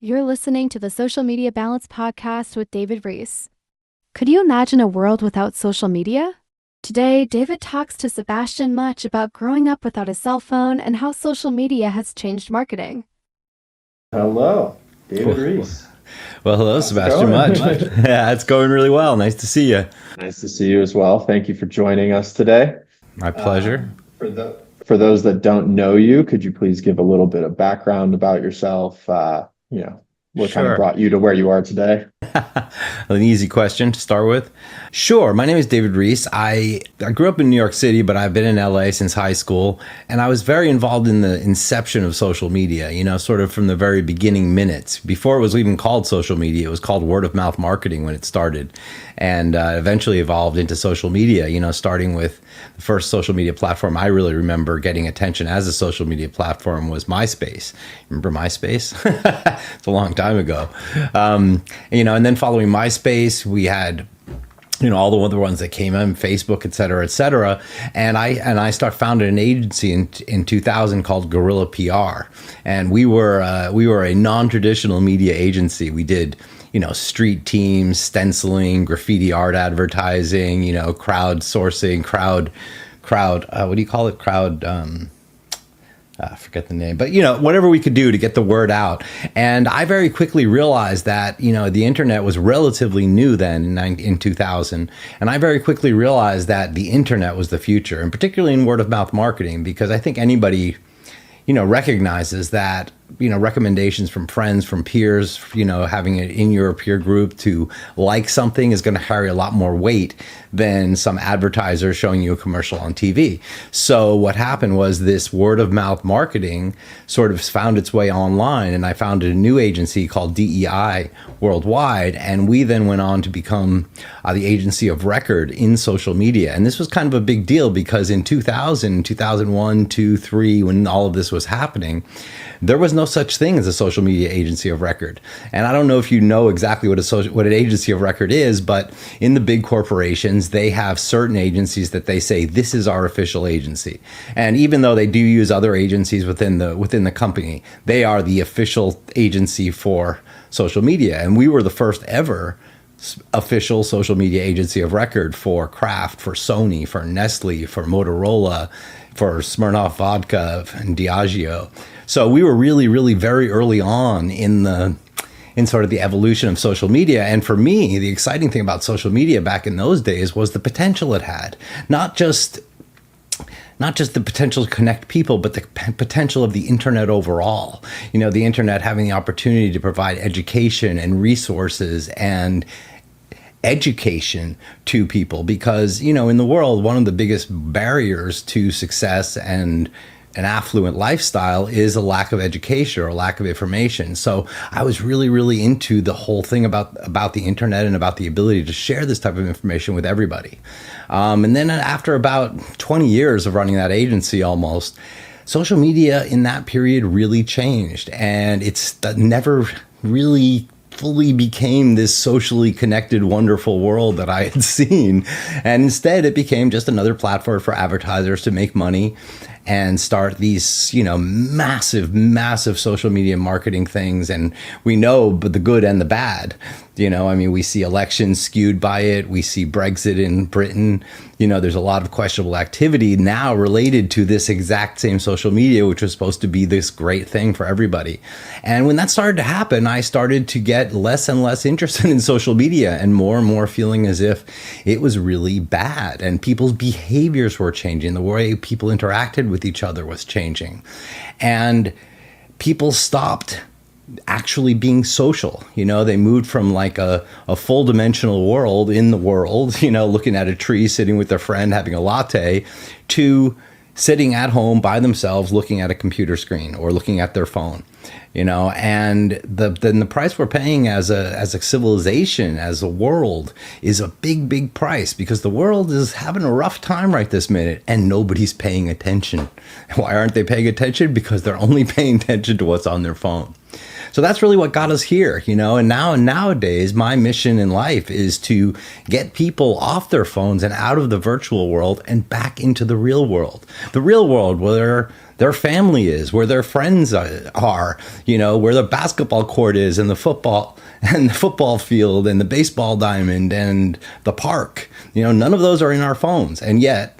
You're listening to the Social Media Balance Podcast with David Reese. Could you imagine a world without social media? Today, David talks to Sebastian Much about growing up without a cell phone and how social media has changed marketing. Hello, David Reese. Well, hello, How's it Sebastian going? Much. Yeah, it's going really well. Nice to see you. Nice to see you as well. Thank you for joining us today. My pleasure. For those that don't know you, could you please give a little bit of background about yourself? What kind of Sure. brought you to where you are today? An easy question to start with. Sure. My name is David Reese. I grew up in New York City, but I've been in LA since high school. And I was very involved in the inception of social media, sort of from the very beginning minutes. Before it was even called social media, it was called word of mouth marketing when it started. And eventually evolved into social media, starting with the first social media platform I really remember getting attention as a social media platform was MySpace. Remember MySpace? It's a long time ago. And then following MySpace, we had all the other ones that came in, Facebook, et cetera, et cetera. And I founded an agency in 2000 called Guerrilla PR. And we were a non-traditional media agency. We did, street teams, stenciling, graffiti art advertising, crowdsourcing, what do you call it? I forget the name, but whatever we could do to get the word out. And I very quickly realized that the internet was relatively new then in 2000, and I very quickly realized that the internet was the future, and particularly in word of mouth marketing, because I think anybody recognizes that recommendations from friends, from peers, having it in your peer group to like something is going to carry a lot more weight than some advertiser showing you a commercial on TV. So what happened was this word of mouth marketing sort of found its way online, and I founded a new agency called DEI Worldwide, and we then went on to become the agency of record in social media. And this was kind of a big deal because in 2000, 2001, 2, 3, when all of this was happening, there was no such thing as a social media agency of record. And I don't know if you know exactly what an agency of record is, but in the big corporations, they have certain agencies that they say, this is our official agency. And even though they do use other agencies within the company, they are the official agency for social media. And we were the first ever official social media agency of record for Kraft, for Sony, for Nestle, for Motorola, for Smirnoff Vodka and Diageo. So we were really, really very early on in sort of the evolution of social media. And for me, the exciting thing about social media back in those days was the potential it had. Not just the potential to connect people, but the potential of the internet overall. The internet having the opportunity to provide education and resources and education to people, because in the world, one of the biggest barriers to success and an affluent lifestyle is a lack of education or a lack of information. So I was really, really into the whole thing about the internet and about the ability to share this type of information with everybody. And then after about 20 years of running that agency almost, social media in that period really changed, and it's never really fully became this socially connected, wonderful world that I had seen. And instead, it became just another platform for advertisers to make money and start these, massive, massive social media marketing things. And we know the good and the bad. We see elections skewed by it. We see Brexit in Britain. There's a lot of questionable activity now related to this exact same social media, which was supposed to be this great thing for everybody. And when that started to happen, I started to get less and less interested in social media and more feeling as if it was really bad, and people's behaviors were changing. The way people interacted with each other was changing, and people stopped actually being social. They moved from like a full dimensional world in the world, looking at a tree, sitting with their friend, having a latte, to sitting at home by themselves, looking at a computer screen or looking at their phone. And the price we're paying as a civilization, as a world, is a big, big price, because the world is having a rough time right this minute and nobody's paying attention. Why aren't they paying attention? Because they're only paying attention to what's on their phone. So that's really what got us here, and nowadays my mission in life is to get people off their phones and out of the virtual world and back into the real world where their family is, where their friends are, where the basketball court is and the football field and the baseball diamond and the park. None of those are in our phones. And yet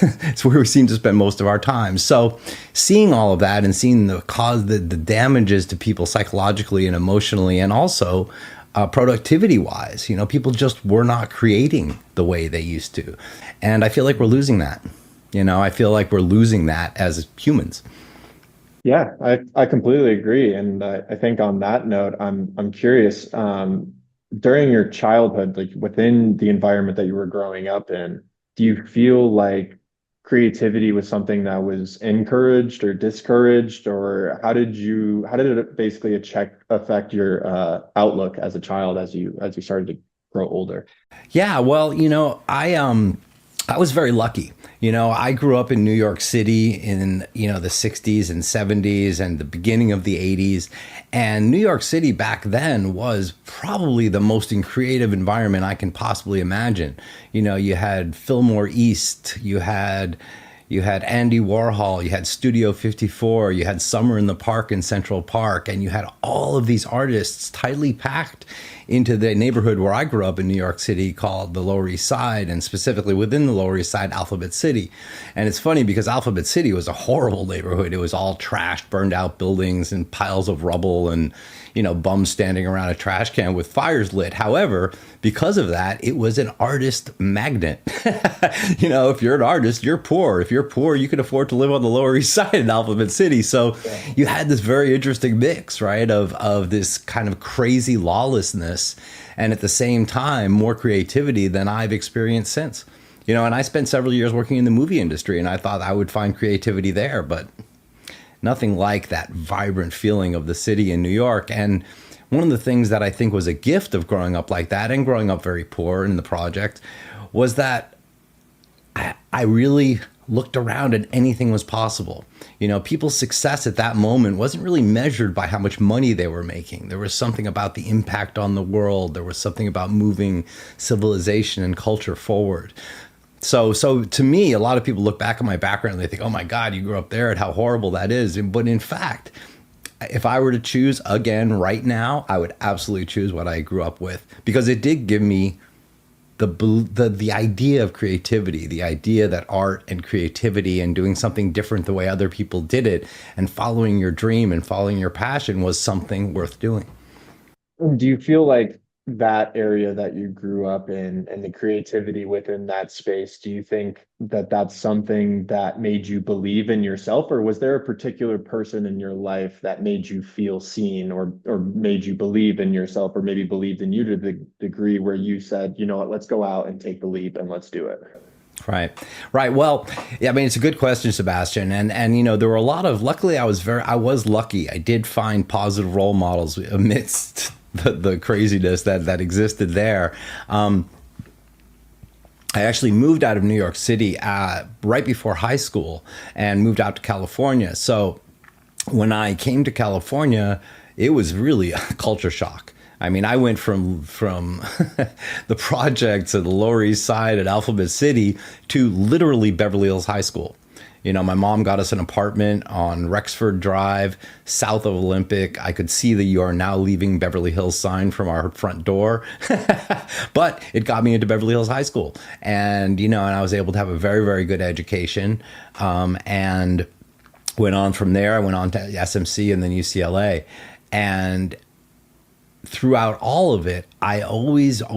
it's where we seem to spend most of our time. So seeing all of that and seeing the damages to people psychologically and emotionally, and also productivity wise, people just were not creating the way they used to. And I feel like we're losing that. I feel like we're losing that as humans. Yeah, I completely agree. And I think on that note, I'm curious, during your childhood, like within the environment that you were growing up in, do you feel like creativity was something that was encouraged or discouraged, or how did it basically affect your outlook as a child as you started to grow older? Yeah, well, I was very lucky. I grew up in New York City in, the 60s and 70s and the beginning of the 80s. And New York City back then was probably the most creative environment I can possibly imagine. You had Fillmore East, you had Andy Warhol, you had Studio 54, you had Summer in the Park in Central Park, and you had all of these artists tightly packed into the neighborhood where I grew up in New York City called the Lower East Side, and specifically within the Lower East Side, Alphabet City. And it's funny because Alphabet City was a horrible neighborhood. It was all trashed, burned out buildings and piles of rubble and, bums standing around a trash can with fires lit. However, because of that, it was an artist magnet. If you're an artist, you're poor. If you're poor, you can afford to live on the Lower East Side in Alphabet City. So you had this very interesting mix, right, of this kind of crazy lawlessness and at the same time more creativity than I've experienced since. And I spent several years working in the movie industry, and I thought I would find creativity there, but nothing like that vibrant feeling of the city in New York. And one of the things that I think was a gift of growing up like that and growing up very poor in the project was that I really looked around and anything was possible. People's success at that moment wasn't really measured by how much money they were making. There was something about the impact on the world. There was something about moving civilization and culture forward. So to me, a lot of people look back at my background and they think, oh my God, you grew up there and how horrible that is. But in fact, if I were to choose again right now, I would absolutely choose what I grew up with, because it did give me the idea of creativity, the idea that art and creativity and doing something different the way other people did it and following your dream and following your passion was something worth doing. Do you feel like that area that you grew up in and the creativity within that space, do you think that that's something that made you believe in yourself, or was there a particular person in your life that made you feel seen, or made you believe in yourself, or maybe believed in you to the degree where you said, you know what, let's go out and take the leap and let's do it? Right. Well, yeah, I mean, it's a good question, Sebastian. And there were a lot of, luckily I was lucky. I did find positive role models amidst the craziness that existed there. I actually moved out of New York City right before high school and moved out to California. So when I came to California, it was really a culture shock. I mean, I went from the projects at the Lower East Side at Alphabet City to literally Beverly Hills High School. My mom got us an apartment on Rexford Drive, south of Olympic. I could see the "You are now leaving Beverly Hills" sign from our front door, but it got me into Beverly Hills High School. And, and I was able to have a very, very good education. And went on from there. I went on to SMC and then UCLA. And throughout all of it, I always, I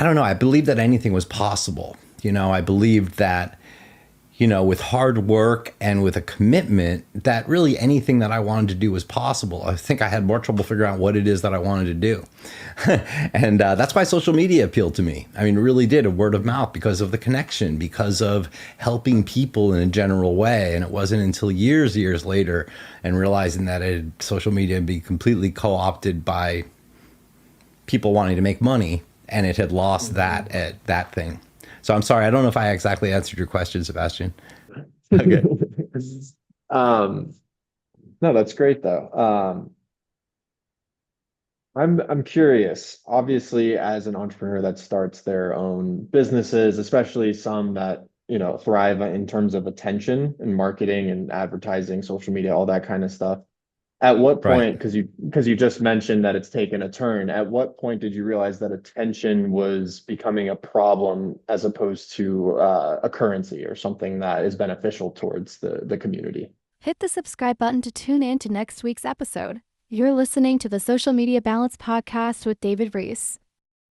don't know, I believed that anything was possible. I believed that, with hard work and with a commitment, that really anything that I wanted to do was possible. I think I had more trouble figuring out what it is that I wanted to do. And that's why social media appealed to me. I mean, it really did, a word of mouth, because of the connection, because of helping people in a general way. And it wasn't until years later and realizing that social media had been completely co-opted by people wanting to make money, and it had lost that thing. So I'm sorry, I don't know if I exactly answered your question, Sebastian. Okay. No, that's great though. I'm curious. Obviously, as an entrepreneur that starts their own businesses, especially some that thrive in terms of attention and marketing and advertising, social media, all that kind of stuff. At what Right. point, because you just mentioned that it's taken a turn, at what point did you realize that attention was becoming a problem as opposed to a currency or something that is beneficial towards the community? Hit the subscribe button to tune in to next week's episode. You're listening to the Social Media Balance Podcast with David Reese.